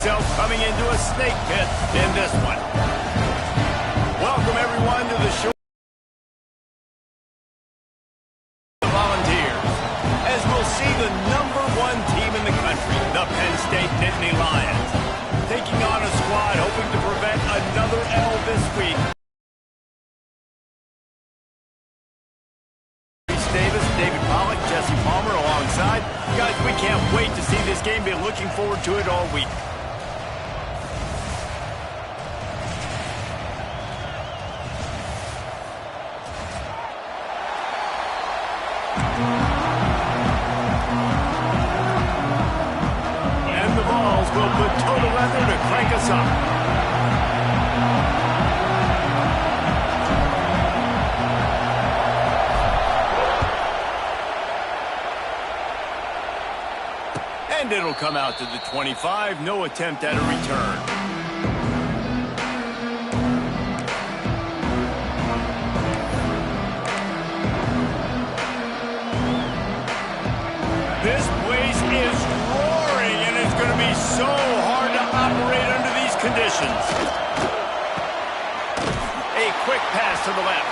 Coming into a snake pit in this one. Welcome everyone to the show. Volunteers, as we'll see the #1 team in the country, the Penn State Nittany Lions, taking on a squad hoping to prevent another L this week. Davis, David Pollack, Jesse Palmer alongside. Guys, we can't wait to see this game. Been looking forward to it all week. And the balls will put total leather to crank us up. And it'll come out to the 25. No attempt at a return. This place is roaring, and it's going to be so hard to operate under these conditions. A quick pass to the left.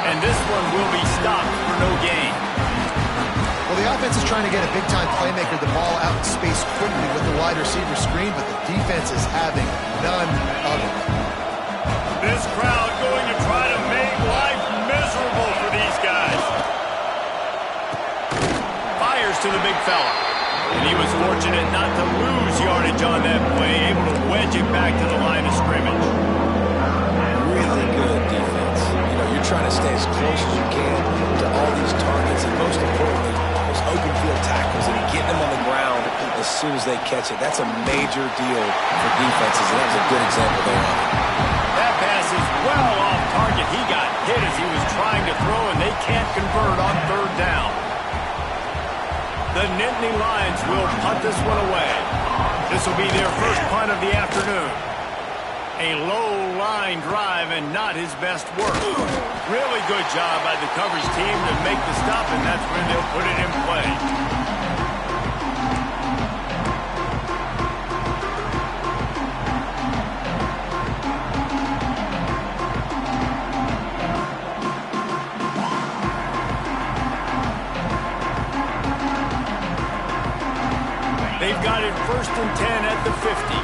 And this one will be stopped for no gain. Well, the offense is trying to get a big-time playmaker the ball out in space quickly with the wide receiver screen, but the defense is having none of it. This crowd going to try to make life miserable for these guys. Fires to the big fella. And he was fortunate not to lose yardage on that play, able to wedge it back to the line of scrimmage. Really good defense. You know, you're trying to stay as close as you can to all these targets, and most importantly, open field tackles and getting them on the ground as soon as they catch it. That's a major deal for defenses, and that was a good example there of it. That pass is well off target. He got hit as he was trying to throw, and they can't convert on 3rd down. The Nittany Lions will punt this one away. This will be their first punt of the afternoon. A low line drive and not his best work. Really good job by the coverage team to make the stop, and that's when they'll put it in play. They've got it 1st and 10 at the 50.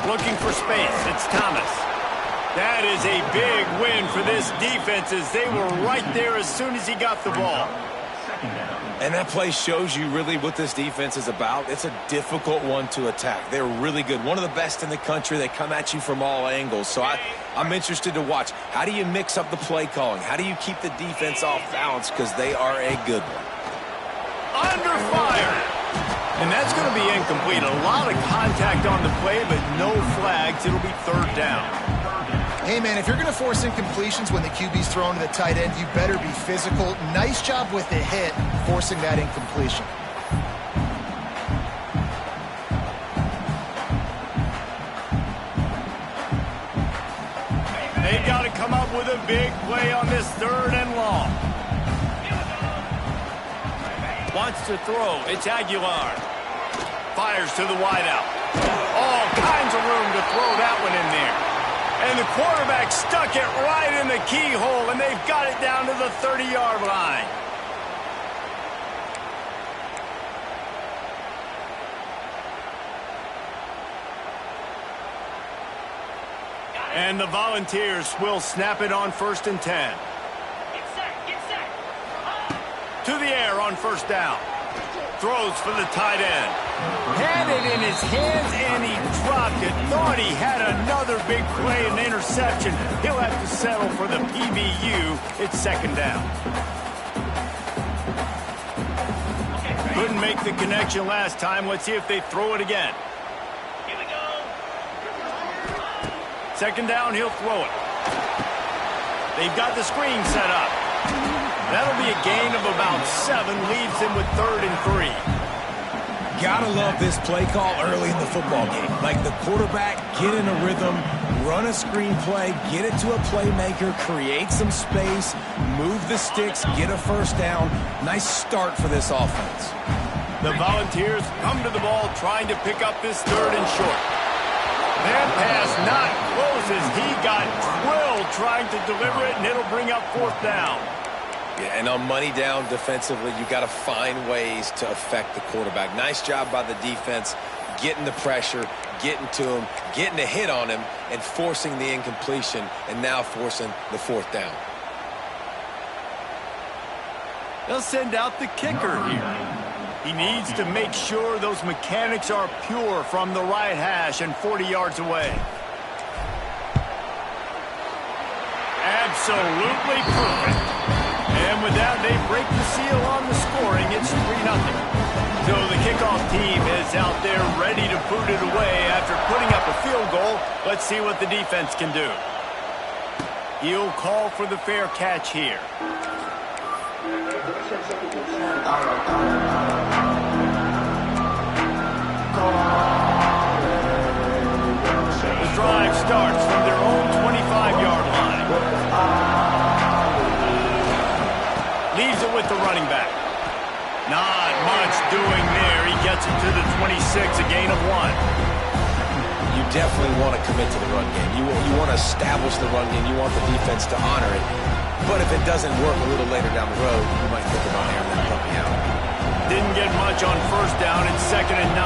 Looking for space. It's Thomas. That is a big win for this defense as they were right there as soon as he got the ball. And that play shows you really what this defense is about. It's a difficult one to attack. They're really good. One of the best in the country. They come at you from all angles. So I'm interested to watch. How do you mix up the play calling? How do you keep the defense off balance? Because they are a good one. Under fire. And that's going to be incomplete. A lot of contact on the play, but no flags. It'll be 3rd down. Hey, man, if you're going to force incompletions when the QB's thrown to the tight end, you better be physical. Nice job with the hit, forcing that incompletion. They've got to come up with a big play on this 3rd and long. Wants to throw. It's Aguilar. Fires to the wideout. All kinds of room to throw that one in there. And the quarterback stuck it right in the keyhole, and they've got it down to the 30-yard line. And the Volunteers will snap it on 1st and 10. To the air on 1st down. Throws for the tight end. Had it in his hands, and he dropped it. Thought he had another big play and interception. He'll have to settle for the PBU. It's 2nd down. Couldn't make the connection last time. Let's see if they throw it again. Here we go. 2nd down, he'll throw it. They've got the screen set up. That'll be a gain of about 7, leaves him with 3rd and 3. Gotta love this play call early in the football game. Like the quarterback, get in a rhythm, run a screen play, get it to a playmaker, create some space, move the sticks, get a 1st down. Nice start for this offense. The Volunteers come to the ball trying to pick up this third and short. That pass not close as he got drilled trying to deliver it, and it'll bring up fourth down. Yeah, and on money down defensively, you got to find ways to affect the quarterback. Nice job by the defense, getting the pressure, getting to him, getting a hit on him, and forcing the incompletion, and now forcing the fourth down. They'll send out the kicker here. He needs to make sure those mechanics are pure from the right hash and 40 yards away. Absolutely perfect. And with that, they break the seal on the scoring. It's 3-0. So the kickoff team is out there ready to boot it away after putting up a field goal. Let's see what the defense can do. He'll call for the fair catch here. The drive starts from their own 25-yard line. Leaves it with the running back. Not much doing there. He gets it to the 26, a gain of 1. You definitely want to commit to the run game. You want to establish the run game. You want the defense to honor it. But if it doesn't work a little later down the road, you might think about airing that puppy out. Didn't get much on first down. It's 2nd and 9.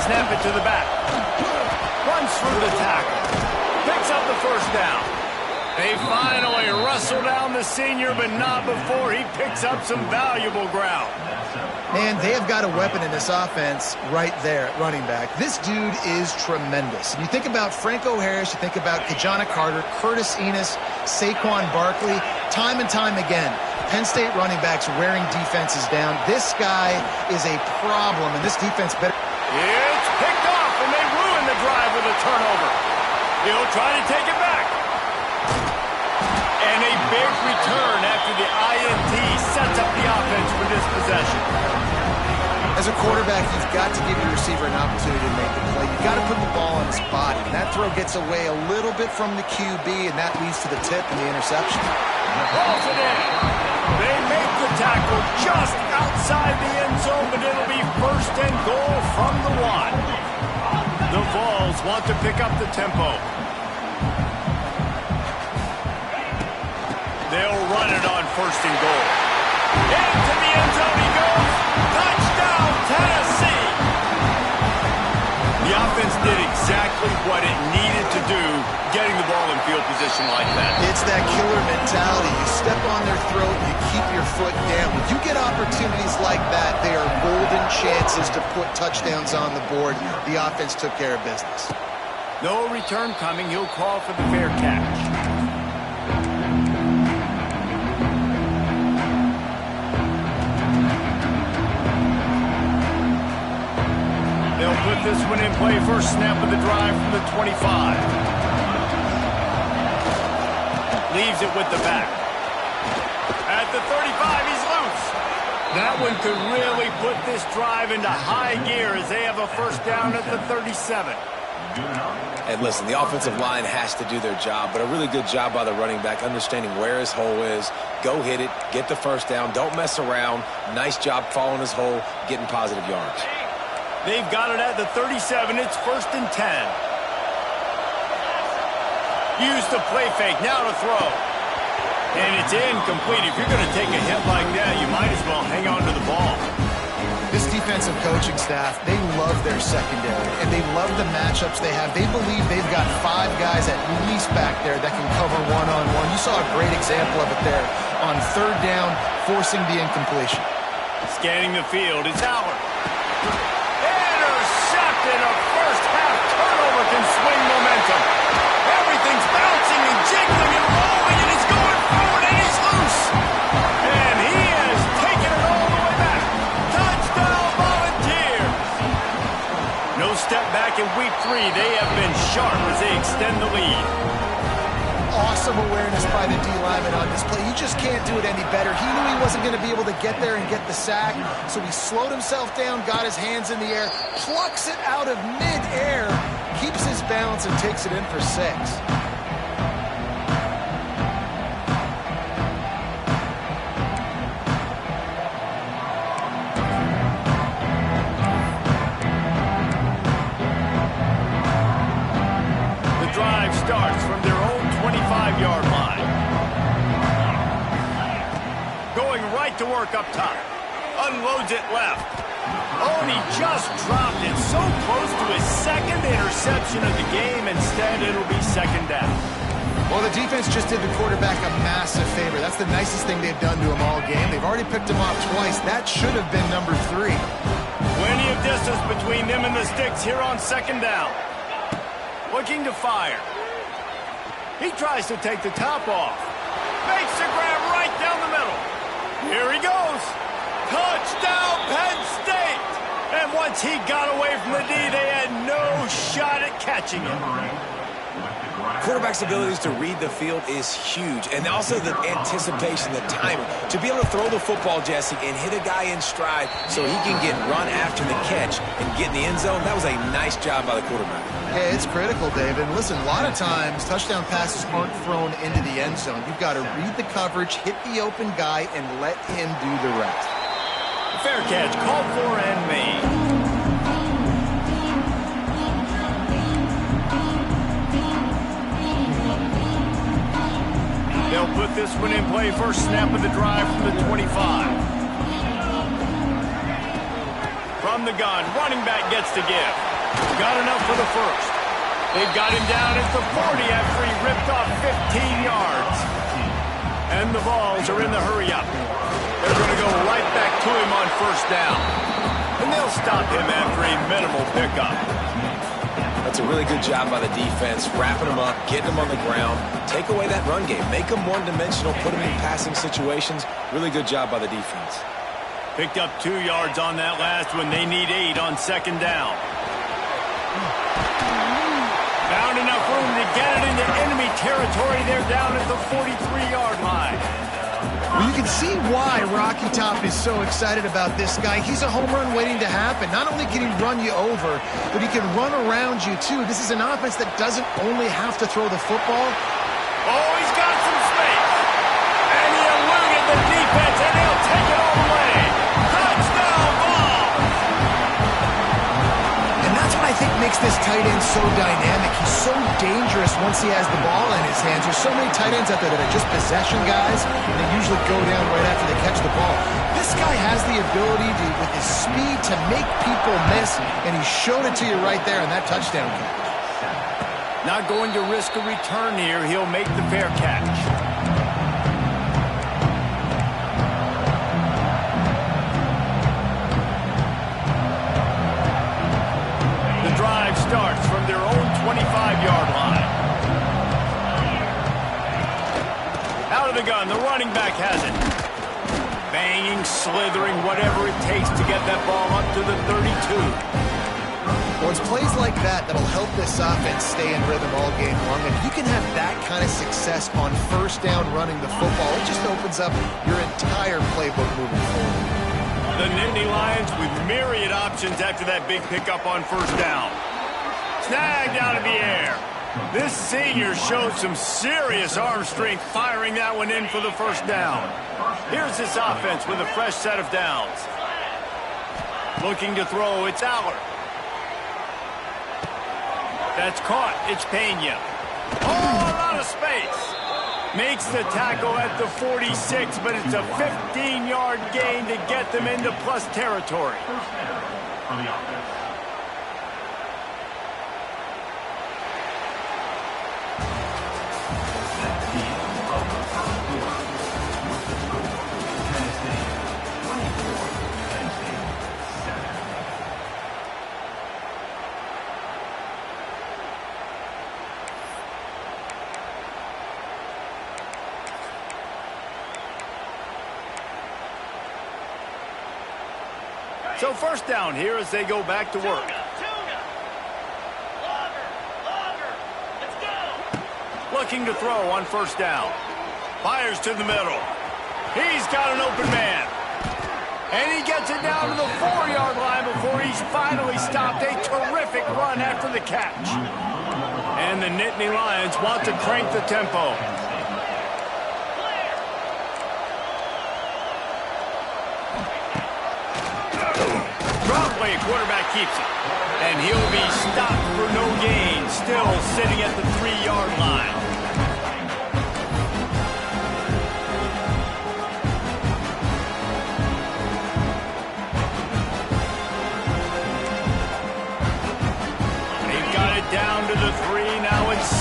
Snap it to the back. Runs through the tackle. Picks up the first down. They finally wrestle down the senior, but not before he picks up some valuable ground. Man, they have got a weapon in this offense right there at running back. This dude is tremendous. And you think about Franco Harris, you think about Kajana Carter, Curtis Enos, Saquon Barkley, time and time again, Penn State running backs wearing defenses down. This guy is a problem, and this defense better. It's picked off, and they ruin the drive with a turnover. He'll try to take it back. And a big return after the INT sets up the offense for this possession. As a quarterback, you've got to give your receiver an opportunity to make the play. You've got to put the ball on his body. And that throw gets away a little bit from the QB, and that leads to the tip and the interception. Balls it in. They make the tackle just outside the end zone, but it'll be 1st and goal from the 1. The Vols want to pick up the tempo. They'll run it on 1st and goal. Into the end zone he goes. Touchdown, Tennessee. The offense did exactly what it needed to do, getting the ball in field position like that. It's that killer mentality. You step on their throat, you keep your foot down. When you get opportunities like that, they are golden chances to put touchdowns on the board. The offense took care of business. No return coming. He'll call for the fair catch. They'll put this one in play. First snap of the drive from the 25. Leaves it with the back. At the 35, he's loose. That one could really put this drive into high gear as they have a first down at the 37. And listen, the offensive line has to do their job, but a really good job by the running back, understanding where his hole is. Go hit it, get the first down, don't mess around. Nice job following his hole, getting positive yards. They've got it at the 37. It's 1st and 10. Use the play fake. Now to throw. And it's incomplete. If you're going to take a hit like that, you might as well hang on to the ball. This defensive coaching staff, they love their secondary, and they love the matchups they have. They believe they've got 5 guys at least back there that can cover one-on-one. You saw a great example of it there on 3rd down, forcing the incompletion. Scanning the field, it's Howard. Intercepted. A first-half turnover can swing momentum. Everything's bouncing and jiggling and rolling, and he's going forward, and he's loose. And he has taken it all the way back. Touchdown, Volunteers. No step back in week 3. They have been sharp as they extend the lead. Awesome awareness by the D-lineman on this play. You just can't do it any better. He knew he wasn't going to be able to get there and get the sack, so he slowed himself down, got his hands in the air, plucks it out of mid-air, keeps his balance, and takes it in for 6. right to work up top. Unloads it left. Oh, and he just dropped it so close to his second interception of the game. Instead, it'll be second down. Well, the defense just did the quarterback a massive favor. That's the nicest thing they've done to him all game. They've already picked him off twice. That should have been number 3. Plenty of distance between them and the sticks here on second down. Looking to fire. He tries to take the top off. Makes the grab right down the middle. Here he goes. Touchdown, Penn State! And once he got away from the D, they had no shot at catching him. Quarterback's abilities to read the field is huge, and also the anticipation, the timing. To be able to throw the football, Jesse, and hit a guy in stride so he can get run after the catch and get in the end zone, that was a nice job by the quarterback. Yeah, it's critical, David. And listen, a lot of times touchdown passes aren't thrown into the end zone. You've got to read the coverage, hit the open guy, and let him do the rest. Fair catch, called for and made. They'll put this one in play. First snap of the drive from the 25. From the gun, running back gets to give. Got enough for the first. They've got him down at the 40 after he ripped off 15 yards. And the Vols are in the hurry-up. They're going to go right back to him on first down. And they'll stop him after a minimal pickup. That's a really good job by the defense, wrapping them up, getting them on the ground. Take away that run game. Make them one-dimensional, put them in passing situations. Really good job by the defense. Picked up 2 yards on that last one. They need 8 on second down. Found enough room to get it into enemy territory. They're down at the 43-yard line. Well, you can see why Rocky Top is so excited about this guy. He's a home run waiting to happen. Not only can he run you over, but he can run around you, too. This is an offense that doesn't only have to throw the football. Oh, he's got some space. And he eluded the defense, and he'll take it all the way. Touchdown ball. And that's what I think makes this tight end so dynamic. He's so dangerous once he has the ball in his hands. There's so many tight ends out there that are just possession guys, and they usually go down right after they catch the ball. This guy has the ability to, with his speed, to make people miss, and he showed it to you right there in that touchdown catch. Not going to risk a return here. He'll make the fair catch. The drive starts from their own 25-yard line. Out of the gun, the running back has it. Banging, slithering, whatever it takes to get that ball up to the 32. Well, it's plays like that that'll help this offense stay in rhythm all game long. If you can have that kind of success on first down running the football, it just opens up your entire playbook moving forward. The Nittany Lions with myriad options after that big pickup on first down. Snagged out of the air. This senior showed some serious arm strength firing that one in for the first down. Here's this offense with a fresh set of downs. Looking to throw, it's Allard. That's caught. It's Pena. Oh, a lot of space. Makes the tackle at the 46, but it's a 15-yard gain to get them into plus territory. So first down here as they go back to work. Looking to throw on first down. Fires to the middle. He's got an open man. And he gets it down to the 4-yard line before he's finally stopped. A terrific run after the catch. And the Nittany Lions want to crank the tempo. Broadway, quarterback keeps it. And he'll be stopped for no gain. Still sitting at the 3-yard line.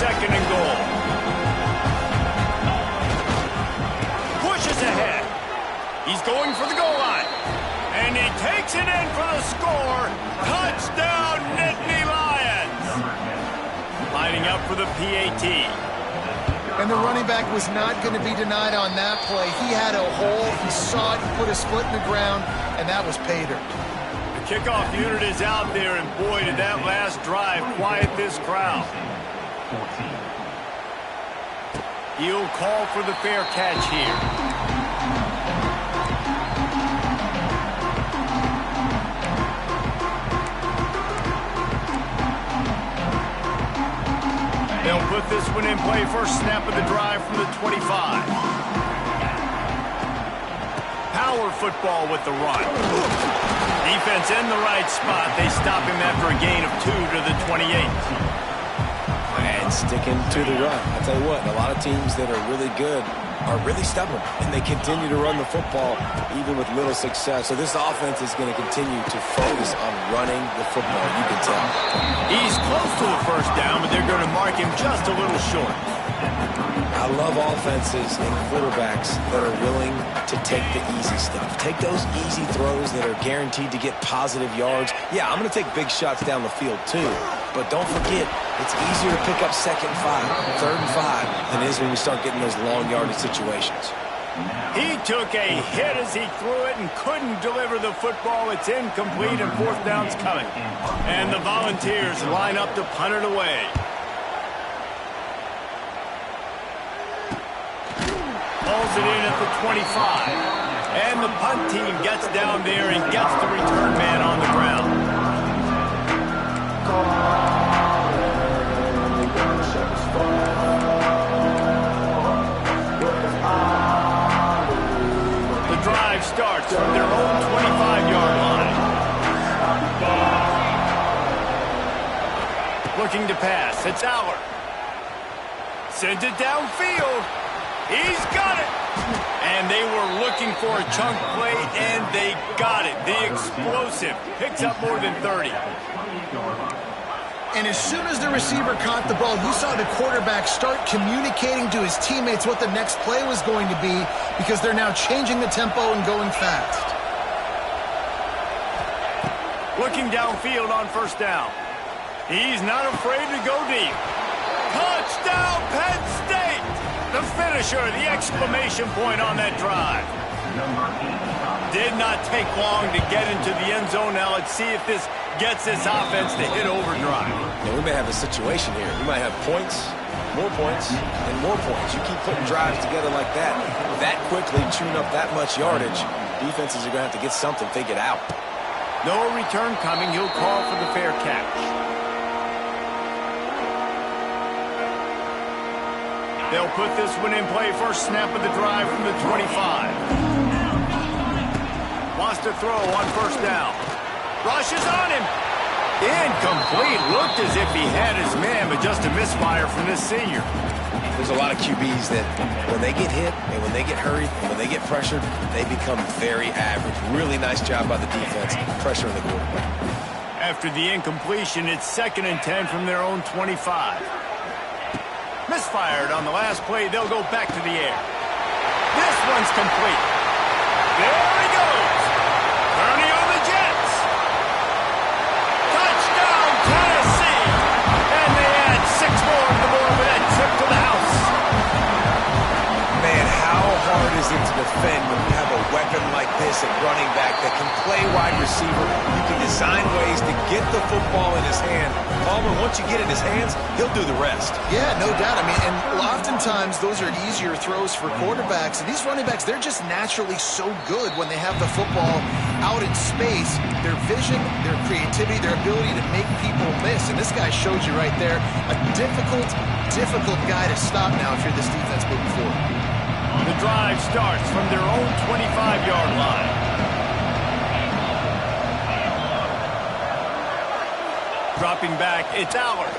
second and goal. Pushes ahead. He's going for the goal line. And he takes it in for the score. Touchdown, Nittany Lions. Lining up for the PAT. And the running back was not going to be denied on that play. He had a hole. He saw it. He put his foot in the ground, and that was pay dirt. The kickoff unit is out there, and boy, did that last drive quiet this crowd. He'll call for the fair catch here. They'll put this one in play. First snap of the drive from the 25. Power football with the run. Defense in the right spot. They stop him after a gain of 2 to the 28. And sticking to the run. I'll tell you what, a lot of teams that are really good are really stubborn, and they continue to run the football even with little success. So this offense is going to continue to focus on running the football, you can tell. He's close to the first down, but they're going to mark him just a little short. I love offenses and quarterbacks that are willing to take the easy stuff. Take those easy throws that are guaranteed to get positive yards. Yeah, I'm going to take big shots down the field too, but don't forget, it's easier to pick up 2nd and 5, 3rd and 5 than it is when we start getting those long yardage situations. He took a hit as he threw it and couldn't deliver the football. It's incomplete and 4th down's coming. And the Volunteers line up to punt it away. Pulls it in at the 25. And the punt team gets down there and gets the return man on the ground. The drive starts from their own 25-yard line. Looking to pass. It's Aller. Sends it downfield. He's got it. And they were looking for a chunk play, and they got it. The explosive picks up more than 30. And as soon as the receiver caught the ball, you saw the quarterback start communicating to his teammates what the next play was going to be, because they're now changing the tempo and going fast. Looking downfield on first down. He's not afraid to go deep. Touchdown, Penn State! The finisher, the exclamation point on that drive. Did not take long to get into the end zone. Now let's see if this gets this offense to hit overdrive. Yeah, we may have a situation here. We might have points, and more points. You keep putting drives together like that quickly, chewing up that much yardage, defenses are going to have to get something figured out. No return coming. He'll call for the fair catch. They'll put this one in play. First snap of the drive from the 25. Wants to throw on first down. Rushes on him. Incomplete. Looked as if he had his man, but just a misfire from this senior. There's a lot of QBs that when they get hit and when they get hurried and when they get pressured, they become very average. Really nice job by the defense, pressuring the quarterback. After the incompletion, it's 2nd and 10 from their own 25. Misfired on the last play. They'll go back to the air. This one's complete. There he goes. Turning on the Jets. Touchdown, Tennessee. And they add 6 more to the board with that trip to the house. Man, how hard is it to defend when you have a weapon like this at running back that can play wide receiver? You can design ways to get the football in his hand. Palmer, once you get in his hands, he'll do the rest. Yeah, no doubt. I mean, and oftentimes those are easier throws for quarterbacks. And these running backs, they're just naturally so good when they have the football out in space. Their vision, their creativity, their ability to make people miss. And this guy shows you right there, a difficult guy to stop now if you're this defense moving forward. The drive starts from their own 25-yard line. Dropping back, it's Aller.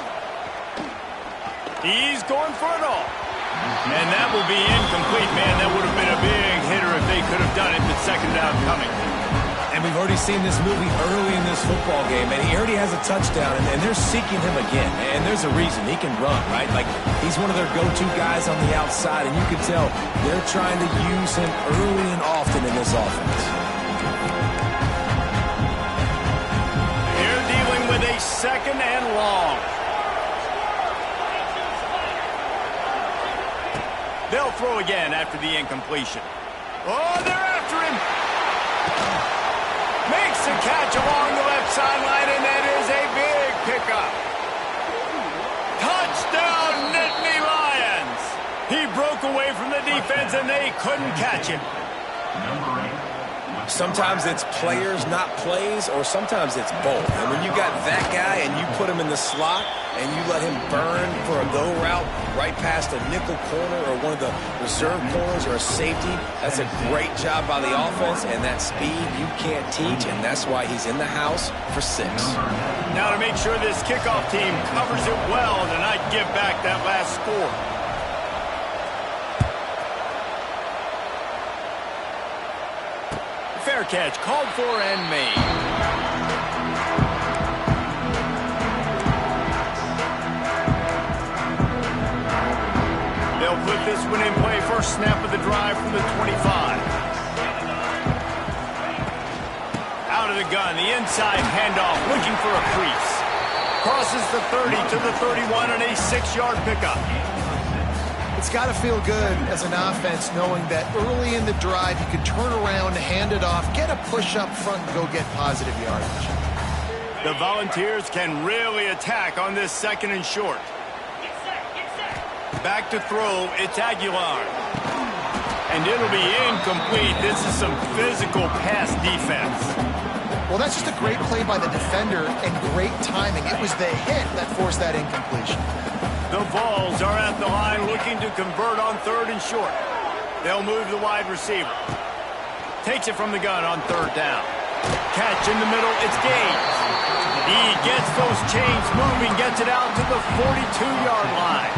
He's going for it all. And that will be incomplete, man. That would have been a big hitter if they could have done it, but 2nd down coming. And we've already seen this movie early in this football game, and he already has a touchdown, and they're seeking him again. And there's a reason. He can run, right? Like, he's one of their go-to guys on the outside, and you can tell they're trying to use him early and often in this offense. They're dealing with a 2nd and long. They'll throw again after the incompletion. Oh, they're after him. Makes a catch along the left sideline, and that is a big pickup. Touchdown, Nittany Lions. He broke away from the defense, and they couldn't catch him. Sometimes it's players, not plays, or sometimes it's both. And when you got that guy and you put him in the slot and you let him burn for a go route right past a nickel corner or one of the reserve corners or a safety, that's a great job by the offense, and that speed you can't teach, and that's why he's in the house for 6. Now to make sure this kickoff team covers it well and not give back that last score. Fair catch called for and made. They'll put this one in play. First snap of the drive from the 25. Out of the gun, the inside handoff, looking for a crease. Crosses the 30 to the 31 and a 6-yard pickup. It's got to feel good as an offense knowing that early in the drive you can turn around, hand it off, get a push up front, and go get positive yardage. The Volunteers can really attack on this 2nd and short. Back to throw, it's Aguilar. And it'll be incomplete. This is some physical pass defense. Well, that's just a great play by the defender and great timing. It was the hit that forced that incompletion. The Vols are at the line looking to convert on 3rd and short. They'll move the wide receiver. Takes it from the gun on 3rd down. Catch in the middle, it's Gaines. He gets those chains moving, gets it out to the 42-yard line.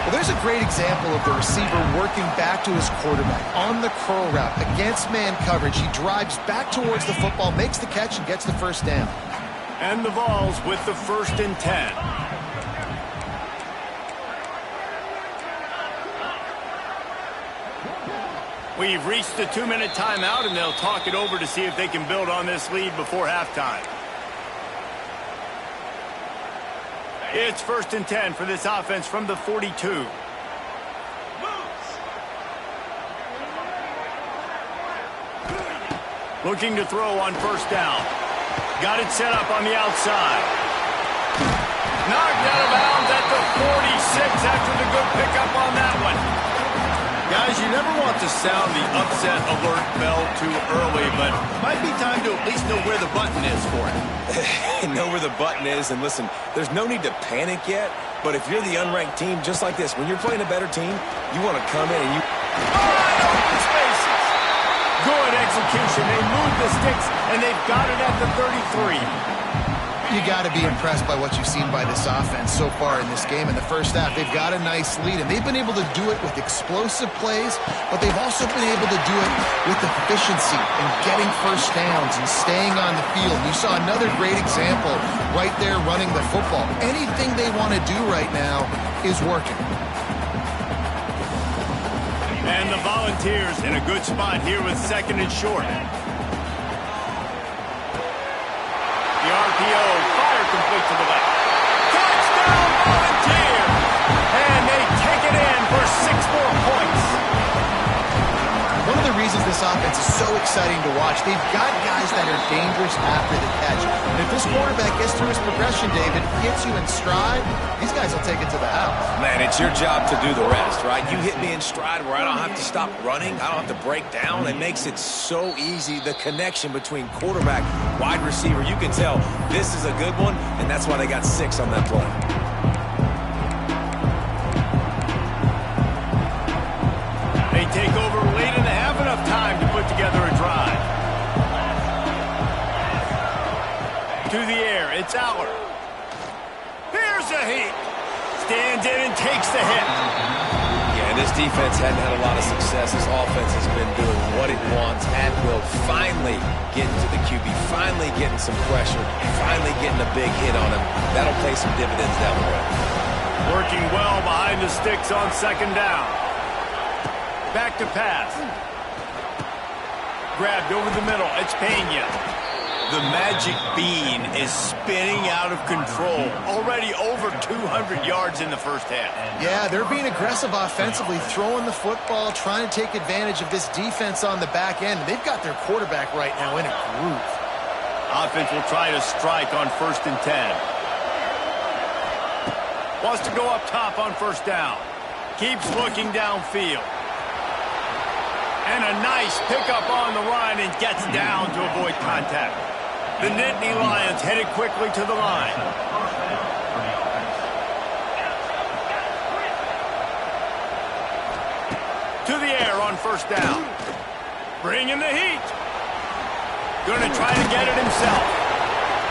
Well, there's a great example of the receiver working back to his quarterback on the curl route against man coverage. He drives back towards the football, makes the catch, and gets the first down. And the Vols with the 1st and 10. We've reached the 2-minute timeout, and they'll talk it over to see if they can build on this lead before halftime. It's 1st and 10 for this offense from the 42. Looking to throw on 1st down. Got it set up on the outside. Knocked out of bounds at the 46 after the good pickup on that one. Guys, you never want to sound the upset alert bell too early, but might be time to at least know where the button is for it. Know where the button is, and listen, there's no need to panic yet, but if you're the unranked team, just like this, when you're playing a better team, you want to come in and you... Open spaces. Good execution. They move the sticks, and they've got it at the 33. You got to be impressed by what you've seen by this offense so far in this game. In the first half, they've got a nice lead, and they've been able to do it with explosive plays, but they've also been able to do it with efficiency and getting first downs and staying on the field. You saw another great example right there running the football. Anything they want to do right now is working. And the Volunteers in a good spot here with 2nd and short. The RPO, fire complete to the left. Touchdown, Volunteers! And they take it in for 6 more points. One of the reasons this offense is so exciting to watch, they've got guys that are dangerous after the catch. And if this quarterback gets through his progression, David, gets you in stride, these guys will take it to the house. Man, it's your job to do the rest, right? You hit me in stride where I don't have to stop running. I don't have to break down. It makes it so easy, the connection between quarterback, wide receiver. You can tell this is a good one, and that's why they got 6 on that play. They take over late in the half, enough time to put together a drive. To the air, it's Aller. Here's a heat. Stands in and takes the hit. Yeah, and This defense hadn't had a lot of success. This offense has been doing what it wants at will. Finally getting to the QB, finally getting some pressure, finally getting a big hit on him. That'll pay some dividends down the road. Working well behind the sticks on second down. Back to pass. Grabbed over the middle. It's Pena. The magic bean is spinning out of control. Already over 200 yards in the first half. Yeah, they're being aggressive offensively, throwing the football, trying to take advantage of this defense on the back end. They've got their quarterback right now in a groove. Offense will try to strike on 1st and 10. Wants to go up top on 1st down. Keeps looking downfield. And a nice pickup on the run and gets down to avoid contact. The Nittany Lions headed quickly to the line. To the air on 1st down. Bringing the heat. Going to try to get it himself.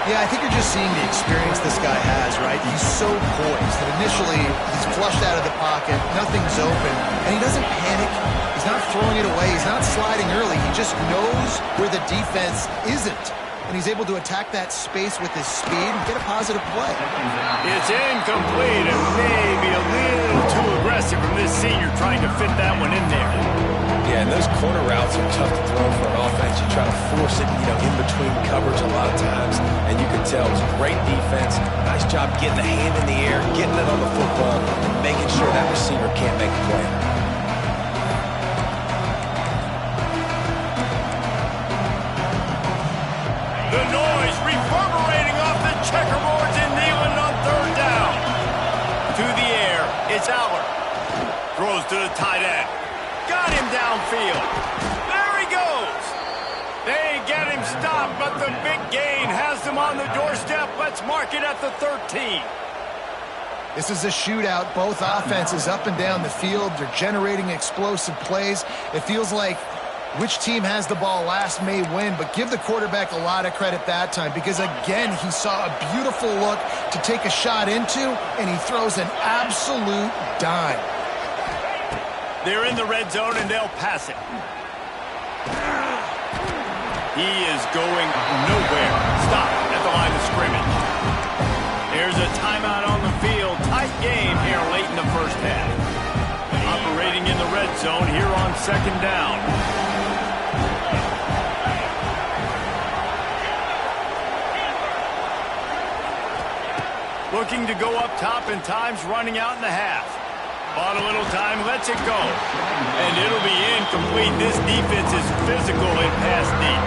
Yeah, I think you're just seeing the experience this guy has, right? He's so poised that initially he's flushed out of the pocket, nothing's open, and he doesn't panic. He's not throwing it away. He's not sliding early. He just knows where the defense isn't. And he's able to attack that space with his speed and get a positive play. It's incomplete and maybe a little too aggressive from this senior trying to fit that one in there. Yeah, and those corner routes are tough to throw for an offense. You try to force it, in between coverage a lot of times, and you can tell it's great defense. Nice job getting the hand in the air, getting it on the football, and making sure that receiver can't make a play. The noise reverberating off the checkerboards in Neyland on 3rd down. To the air, it's Aller. Throws to the tight end. Got him downfield. There he goes. They get him stopped, but the big gain has them on the doorstep. Let's mark it at the 13. This is a shootout. Both offenses up and down the field. They're generating explosive plays. It feels like which team has the ball last may win, but give the quarterback a lot of credit that time because, again, he saw a beautiful look to take a shot into, and he throws an absolute dime. They're in the red zone, and they'll pass it. He is going nowhere. Stop at the line of scrimmage. There's a timeout on the field. Tight game here late in the first half. Operating in the red zone here on 2nd down. Looking to go up top, and time's running out in the half. Bought a little time, lets it go. And it'll be incomplete. This defense is physical and pass deep.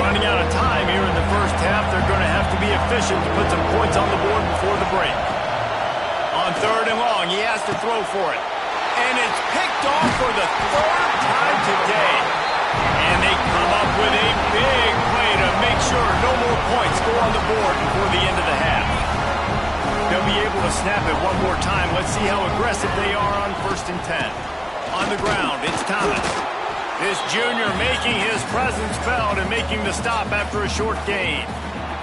Running out of time here in the first half. They're going to have to be efficient to put some points on the board before the break. On 3rd and long, he has to throw for it. And it's picked off for the 3rd time today. And they come up with a big play to make sure no more points go on the board before the end of the half. They'll be able to snap it one more time. Let's see how aggressive they are on 1st and 10. On the ground, it's Thomas. This junior making his presence felt and making the stop after a short gain.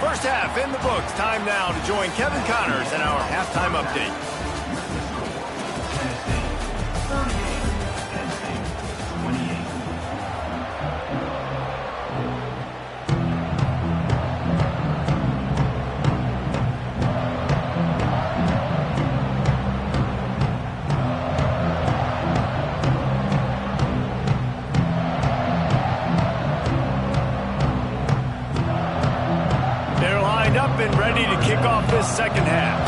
First half in the books. Time now to join Kevin Connors in our halftime update. And ready to kick off this second half.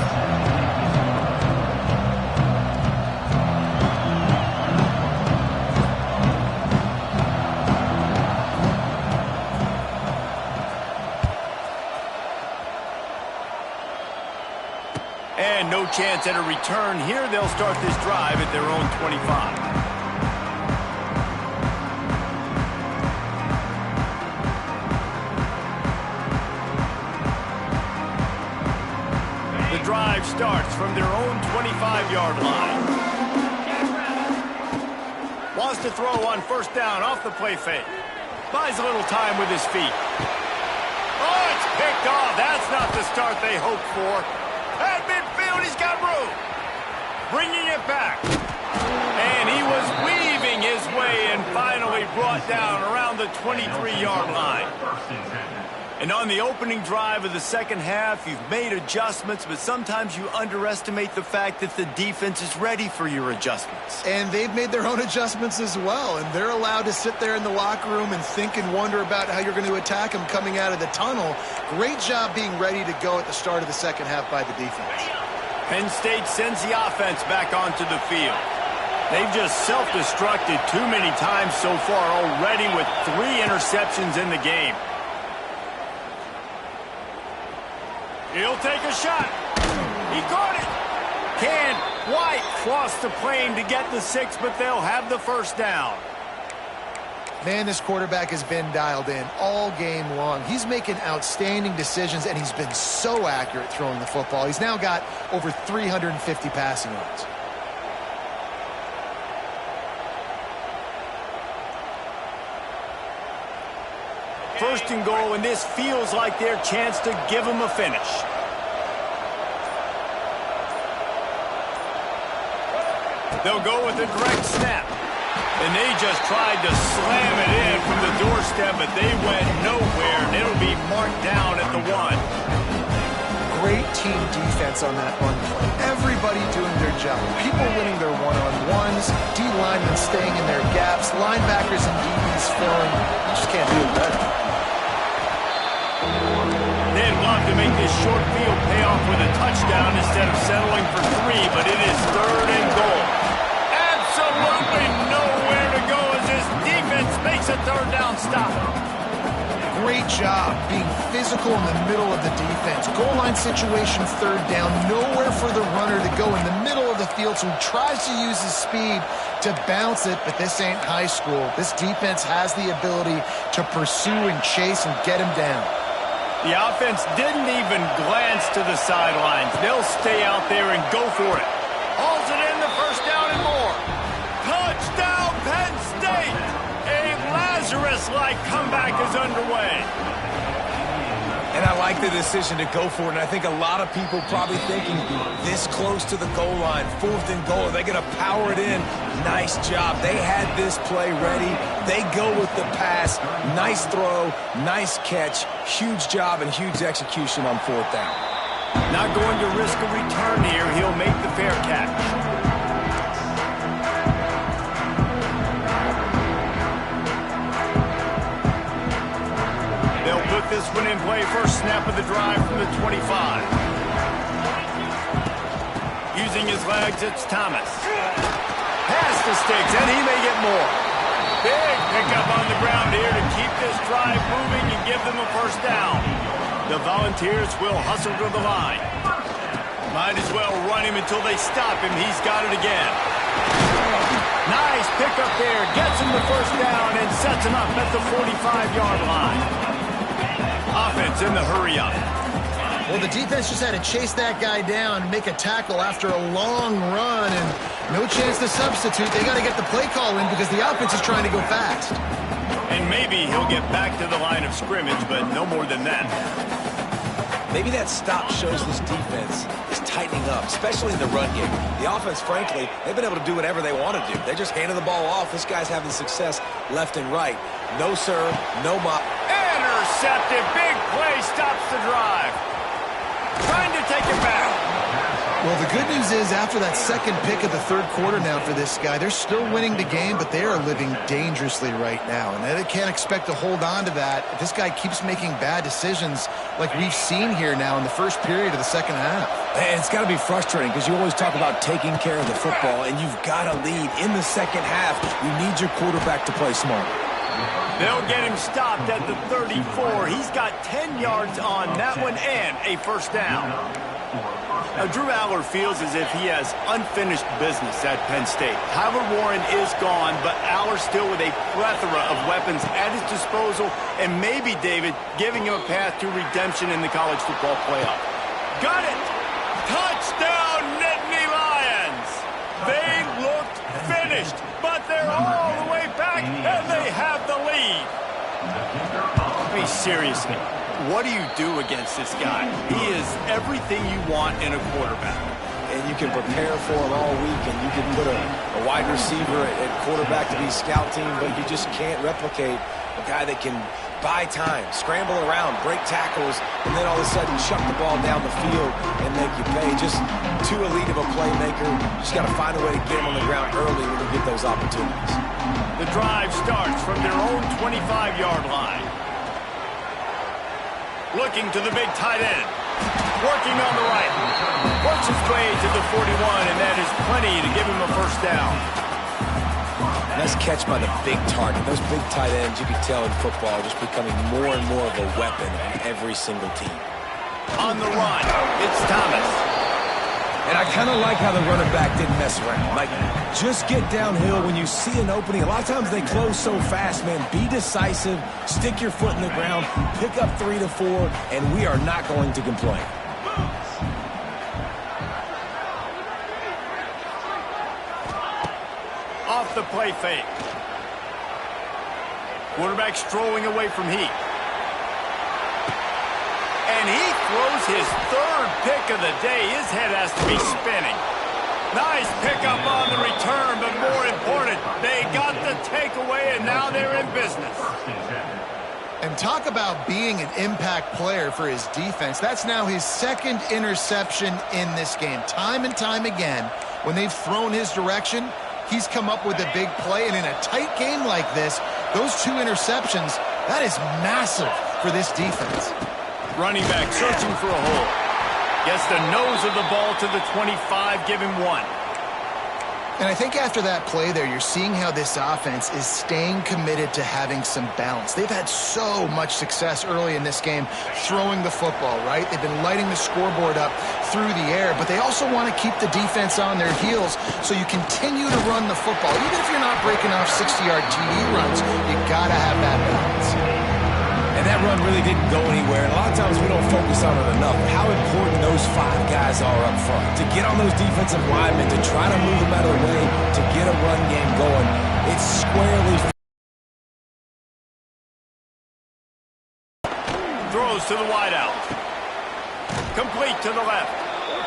And no chance at a return here. They'll start this drive at their own 25. Drive starts from their own 25-yard line. Wants to throw on 1st down off the play fake. Buys a little time with his feet. Oh, it's picked off. That's not the start they hoped for. At midfield, he's got room. bringing it back. And he was weaving his way and finally brought down around the 23-yard line. And on the opening drive of the second half, you've made adjustments, but sometimes you underestimate the fact that the defense is ready for your adjustments. And they've made their own adjustments as well, and they're allowed to sit there in the locker room and think and wonder about how you're going to attack them coming out of the tunnel. Great job being ready to go at the start of the second half by the defense. Penn State sends the offense back onto the field. They've just self-destructed too many times so far already with 3 interceptions in the game. He'll take a shot. He caught it. Can White cross the plane to get the 6, but they'll have the first down. Man, this quarterback has been dialed in all game long. He's making outstanding decisions, and he's been so accurate throwing the football. He's now got over 350 passing yards. First and goal, and this feels like their chance to give them a finish. They'll go with a direct snap. And they just tried to slam it in from the doorstep, but they went nowhere, and it'll be marked down at the 1. Great team defense on that run play. Everybody doing their job. People winning their one-on-ones, D-linemen staying in their gaps, linebackers and DBs filling. You just can't do it better. They'd love to make this short field pay off with a touchdown instead of settling for 3, but it is 3rd and goal. Absolutely nowhere to go as this defense makes a 3rd down stop. Great job being physical in the middle of the defense. Goal line situation, 3rd down. Nowhere for the runner to go in the middle of the field, so he tries to use his speed to bounce it, but this ain't high school. This defense has the ability to pursue and chase and get him down. The offense didn't even glance to the sidelines. They'll stay out there and go for it. Hauls it in, the first down and more. Touchdown, Penn State! A Lazarus-like comeback is underway. And I like the decision to go for it, and I think a lot of people probably thinking this close to the goal line, 4th and goal, are they going to power it in? Nice job. They had this play ready. They go with the pass. Nice throw, nice catch, huge job and huge execution on 4th down. Not going to risk a return here. He'll make the fair catch. They'll put this one in play. First snap of the drive from the 25. Using his legs, it's Thomas. Pass the sticks, and he may get more. Big pickup on the ground here to keep this drive moving and give them a first down. The Volunteers will hustle to the line. Might as well run him until they stop him. He's got it again. Nice pickup there. Gets him the first down and sets him up at the 45-yard line. Offense in the hurry-up. Well, the defense just had to chase that guy down and make a tackle after a long run, and no chance to substitute. They got to get the play call in because the offense is trying to go fast. And maybe he'll get back to the line of scrimmage, but no more than that. Maybe that stop shows this defense is tightening up, especially in the run game. The offense, frankly, they've been able to do whatever they want to do. They're just handing the ball off. This guy's having success left and right. No serve, no mop. Intercepted. Big play stops the drive. Trying to take it back. Well, the good news is after that second pick of the 3rd quarter now for this guy, they're still winning the game, but they are living dangerously right now. And they can't expect to hold on to that if this guy keeps making bad decisions like we've seen here now in the first period of the second half. And it's got to be frustrating because you always talk about taking care of the football, and you've got to lead in the second half. You need your quarterback to play smart. They'll get him stopped at the 34. He's got 10 yards on that one and a first down. Now, Drew Allar feels as if he has unfinished business at Penn State. Tyler Warren is gone, but Allar still with a plethora of weapons at his disposal, and maybe, David, giving him a path to redemption in the college football playoff. Got it! Touchdown, Nittany Lions! They looked finished, but they're all the way back, and they have the lead. I mean, seriously, what do you do against this guy? He is everything you want in a quarterback. And you can prepare for him all week, and you can put a wide receiver at quarterback to be scout team, but you just can't replicate a guy that can buy time, scramble around, break tackles, and then all of a sudden chuck the ball down the field and make you pay. Just too elite of a playmaker. Just got to find a way to get him on the ground early when you get those opportunities. The drive starts from their own 25-yard line. Looking to the big tight end. Working on the right. Works his way to the 41, and that is plenty to give him a first down. Nice catch by the big target. Those big tight ends, you can tell in football, are just becoming more and more of a weapon on every single team. On the run, it's Thomas. And I kind of like how the running back didn't mess around. Like, just get downhill when you see an opening. A lot of times they close so fast, man. Be decisive, stick your foot in the ground, pick up 3 to 4, and we are not going to complain. Off the play fake. Quarterback strolling away from Heath. And he throws his third pick of the day. His head has to be spinning. Nice pickup on the return, but more important, they got the takeaway, and now they're in business. And talk about being an impact player for his defense. That's now his second interception in this game. Time and time again, when they've thrown his direction, he's come up with a big play, and in a tight game like this, those 2 interceptions, that is massive for this defense. Running back searching for a hole. Gets the nose of the ball to the 25, give him 1. And I think after that play there, you're seeing how this offense is staying committed to having some balance. They've had so much success early in this game throwing the football, right? They've been lighting the scoreboard up through the air, but they also want to keep the defense on their heels, so you continue to run the football. Even if you're not breaking off 60-yard TD runs, you got to have that balance. And that run really didn't go anywhere, and a lot of times we don't focus on it enough. How important those 5 guys are up front. To get on those defensive linemen, to try to move them out of the way, to get a run game going. It's squarely... Throws to the wideout. Complete to the left.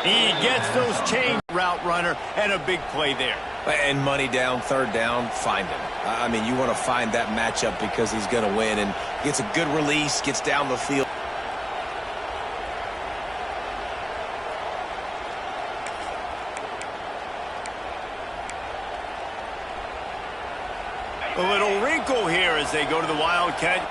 He gets those chain route runner, and a big play there. And money down, third down, find him. I mean, you want to find that matchup because he's going to win, and gets a good release, gets down the field. A little wrinkle here as they go to the Wildcat.